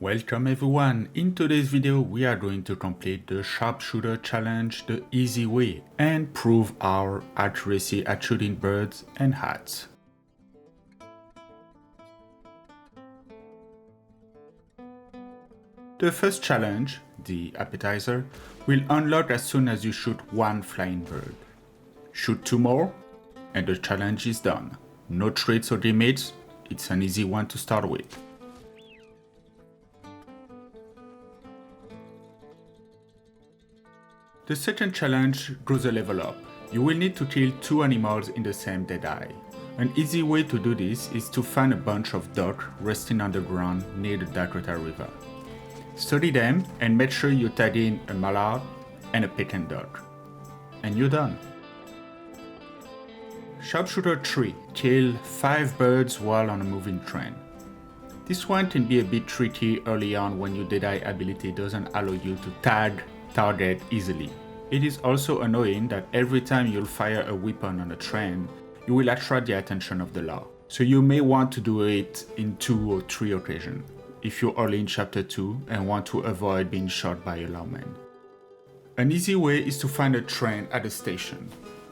Welcome everyone. In today's video we are going to complete the Sharpshooter challenge the easy way and prove our accuracy at shooting birds and hats. The first challenge, the appetizer, will unlock as soon as you shoot one flying bird. Shoot 2 more and the challenge is done. No traits or damage, it's an easy one to start with. The second challenge grows a level up. You will need to kill 2 animals in the same deadeye. An easy way to do this is to find a bunch of duck resting on the ground near the Dakota River. Study them and make sure you tag in a mallard and a pecan duck. And you're done. Sharpshooter 3. Kill 5 birds while on a moving train. This one can be a bit tricky early on when your deadeye ability doesn't allow you to tag target easily. It is also annoying that every time you'll fire a weapon on a train, you will attract the attention of the law. So you may want to do it in 2 or 3 occasions if you're early in chapter 2 and want to avoid being shot by a lawman. An easy way is to find a train at a station.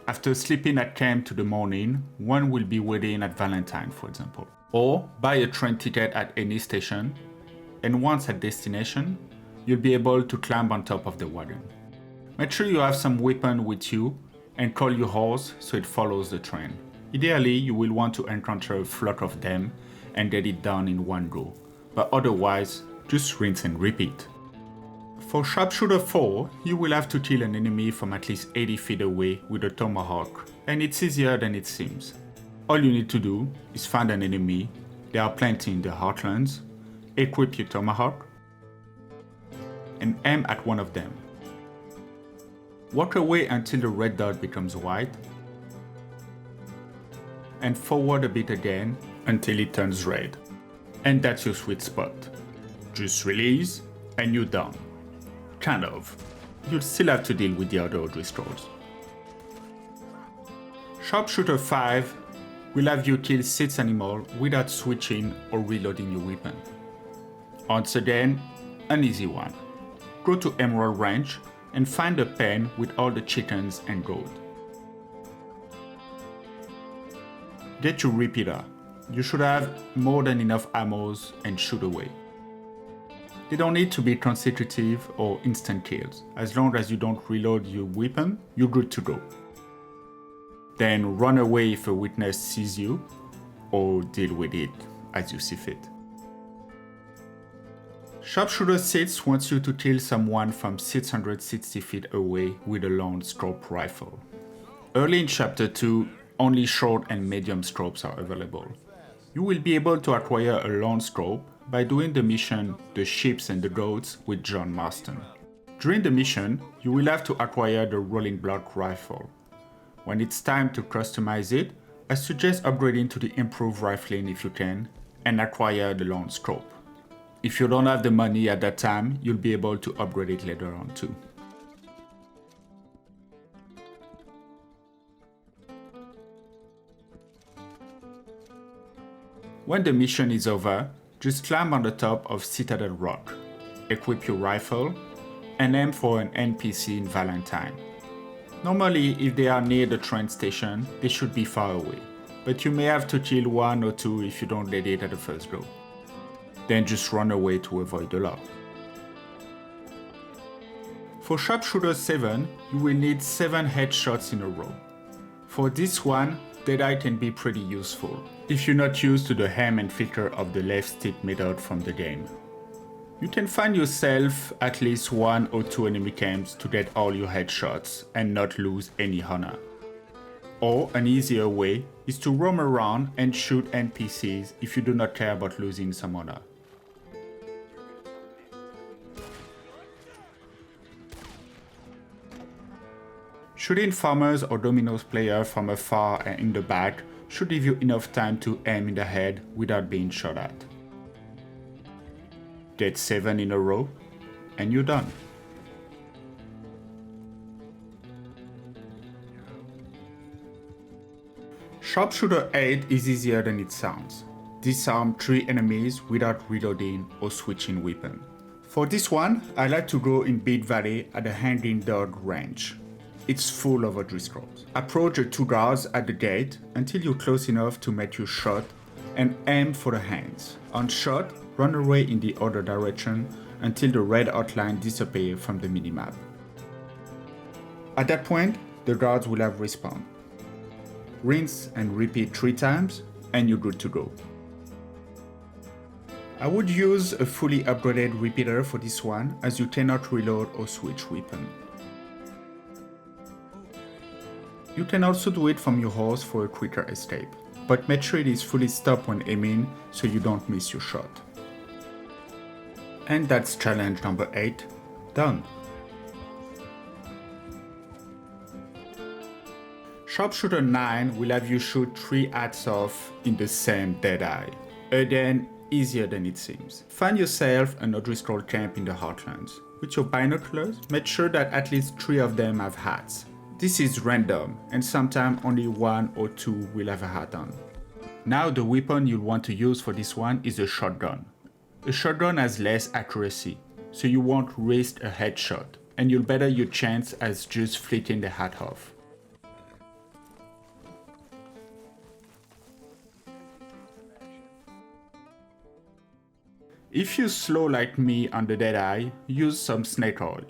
After sleeping at camp to the morning, one will be waiting at Valentine, for example. Or buy a train ticket at any station, and once at destination, you'll be able to climb on top of the wagon. Make sure you have some weapon with you and call your horse so it follows the train. Ideally, you will want to encounter a flock of them and get it done in one go, but otherwise, just rinse and repeat. For Sharpshooter 4, you will have to kill an enemy from at least 80 feet away with a tomahawk, and it's easier than it seems. All you need to do is find an enemy, there are plenty in the heartlands, equip your tomahawk, and aim at one of them. Walk away until the red dot becomes white, and forward a bit again until it turns red. And that's your sweet spot. Just release, and you're done. Kind of. You'll still have to deal with the other restores. Sharpshooter 5 will have you kill 6 animals without switching or reloading your weapon. Once again, an easy one. Go to Emerald Ranch and find a pen with all the chickens and goat. Get your repeater. You should have more than enough ammo and shoot away. They don't need to be consecutive or instant kills. As long as you don't reload your weapon, you're good to go. Then run away if a witness sees you, or deal with it as you see fit. Sharpshooter 6 wants you to kill someone from 660 feet away with a long scope rifle. Early in chapter 2, only short and medium scopes are available. You will be able to acquire a long scope by doing the mission The Sheep and the Goats with John Marston. During the mission, you will have to acquire the rolling block rifle. When it's time to customize it, I suggest upgrading to the improved rifling if you can, and acquire the long scope. If you don't have the money at that time, you'll be able to upgrade it later on too. When the mission is over, just climb on the top of Citadel Rock, equip your rifle, and aim for an NPC in Valentine. Normally, if they are near the train station, they should be far away, but you may have to kill 1 or 2 if you don't get it at the first go. Then just run away to avoid the law. For Sharpshooter 7, you will need 7 headshots in a row. For this one, deadeye can be pretty useful, if you're not used to the aim and filter of the left stick method from the game. You can find yourself at least 1 or 2 enemy camps to get all your headshots and not lose any honor. Or an easier way is to roam around and shoot NPCs if you do not care about losing some honor. Shooting farmers or dominoes players from afar and in the back should give you enough time to aim in the head without being shot at. Get 7 in a row, and you're done. Sharpshooter 8 is easier than it sounds. Disarm 3 enemies without reloading or switching weapon. For this one, I like to go in Beat Valley at the hanging dog range. It's full of audrey scrolls. Approach the 2 guards at the gate until you're close enough to make your shot and aim for the hands. On shot, run away in the other direction until the red outline disappears from the minimap. At that point, the guards will have respawned. Rinse and repeat 3 times and you're good to go. I would use a fully upgraded repeater for this one as you cannot reload or switch weapon. You can also do it from your horse for a quicker escape, but make sure it is fully stopped when aiming so you don't miss your shot. And that's challenge number 8, done. Sharpshooter 9 will have you shoot 3 hats off in the same deadeye. Again, easier than it seems. Find yourself an audrey scroll camp in the Heartlands. With your binoculars, make sure that at least 3 of them have hats. This is random, and sometimes only 1 or 2 will have a hat on. Now the weapon you'll want to use for this one is a shotgun. A shotgun has less accuracy, so you won't risk a headshot, and you'll better your chance as just flicking the hat off. If you're slow like me on the deadeye, use some snake oil.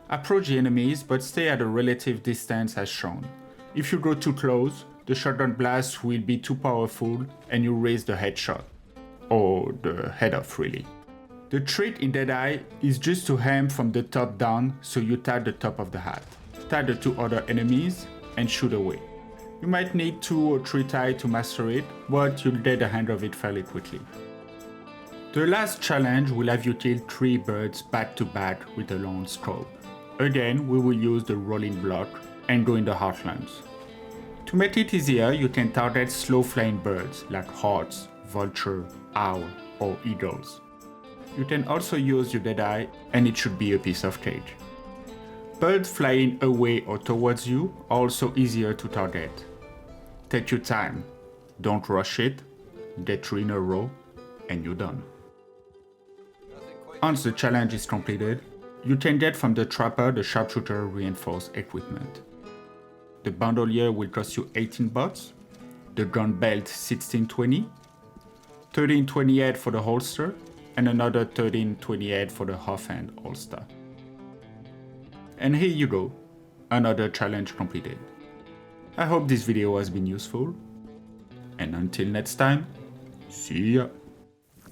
Approach the enemies but stay at a relative distance as shown. If you go too close, the shotgun blast will be too powerful and you raise the headshot. Or the head off really. The trick in deadeye is just to aim from the top down so you tag the top of the hat. Tag the 2 other enemies and shoot away. You might need 2 or 3 tries to master it, but you'll get the hang of it fairly quickly. The last challenge will have you kill 3 birds back to back with a long scope. Again, we will use the rolling block and go in the Heartlands. To make it easier, you can target slow flying birds like hawks, vulture, owl, or eagles. You can also use your deadeye and it should be a piece of cake. Birds flying away or towards you are also easier to target. Take your time, don't rush it, get 3 in a row, and you're done. Once the challenge is completed, you can get from the trapper the Sharpshooter reinforced equipment. The bandolier will cost you 18 bucks, the gun belt 16.20, 13.28 for the holster, and another 13.28 for the offhand holster. And here you go, another challenge completed. I hope this video has been useful, and until next time, see ya!